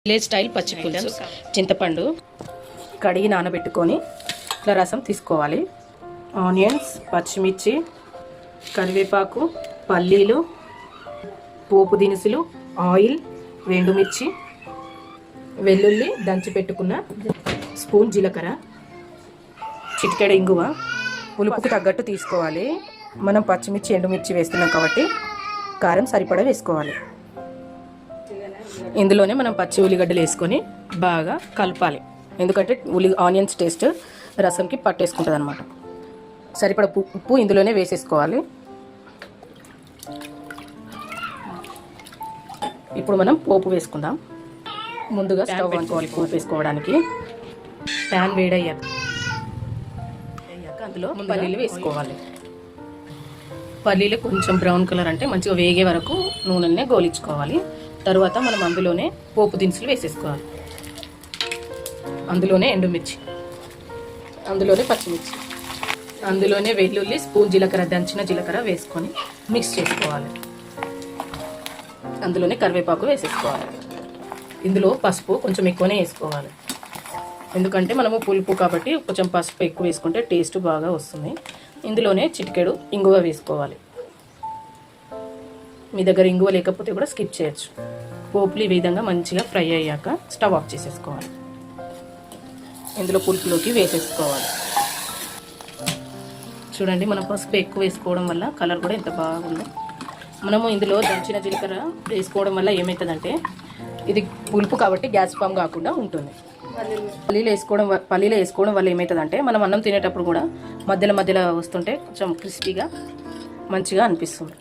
Village style పచ్చి పులుసు. చింతపండు కడిగి నానబెట్టుకొని ఇట్లా రసం తీసుకోవాలి. ఆనియన్స్, పచ్చిమిర్చి, కరివేపాకు, పల్లీలు, పోపు దినుసులు, ఆయిల్, ఎండుమిర్చి, వెల్లుల్లి దంచి పెట్టుకున్న స్పూన్ జీలకర్ర, చిటికెడ ఇంగువ. పులుపుకి తగ్గట్టు తీసుకోవాలి. మనం పచ్చిమిర్చి, ఎండుమిర్చి వేస్తున్నాం కాబట్టి కారం సరిపడా వేసుకోవాలి. ఇందులోనే మనం పచ్చి ఉల్లిగడ్డలు వేసుకొని బాగా కలపాలి. ఎందుకంటే ఆనియన్స్ టేస్ట్ రసంకి పట్టేసుకుంటుంది అనమాట. సరిపడా ఉప్పు ఇందులోనే వేసేసుకోవాలి. ఇప్పుడు మనం పోపు వేసుకుందాం. ముందుగా స్టవ్ అనుకోవాలి పోపు వేసుకోవడానికి. ప్యాన్ వేడయ్యాక అందులో పల్లీలు వేసుకోవాలి. పల్లీలు కొంచెం బ్రౌన్ కలర్ అంటే మంచిగా వేగే వరకు నూనెనే గోలించుకోవాలి. తర్వాత మనం అందులోనే పోపు దినుసులు వేసేసుకోవాలి. అందులోనే ఎండుమిర్చి, అందులోనే పచ్చిమిర్చి, అందులోనే వెల్లుల్లి, స్పూన్ జీలకర్ర దంచిన జీలకర్ర వేసుకొని మిక్స్ చేసుకోవాలి. అందులోనే కరివేపాకు వేసేసుకోవాలి. ఇందులో పసుపు కొంచెం ఎక్కువనే వేసుకోవాలి. ఎందుకంటే మనము పులుపు కాబట్టి కొంచెం పసుపు ఎక్కువ వేసుకుంటే టేస్ట్ బాగా వస్తుంది. ఇందులోనే చిటికెడు ఇంగువ వేసుకోవాలి. మీ దగ్గర ఇంగువ లేకపోతే కూడా స్కిప్ చేయొచ్చు. పోపులు ఈ విధంగా మంచిగా ఫ్రై అయ్యాక స్టవ్ ఆఫ్ చేసేసుకోవాలి. ఇందులో పులుపులోకి వేసేసుకోవాలి. చూడండి, మనం పసుపు ఎక్కువ వేసుకోవడం వల్ల కలర్ కూడా ఎంత బాగుందో. మనము ఇందులో దంచిన జీలకర్ర వేసుకోవడం వల్ల ఏమవుతుందంటే ఇది పులుపు కాబట్టి గ్యాస్ ఫామ్ కాకుండా ఉంటుంది. పల్లీలు వేసుకోవడం వల్ల ఏమవుతుందంటే మనం అన్నం తినేటప్పుడు కూడా మధ్యలో వస్తుంటే కొంచెం క్రిస్పీగా మంచిగా అనిపిస్తుంది.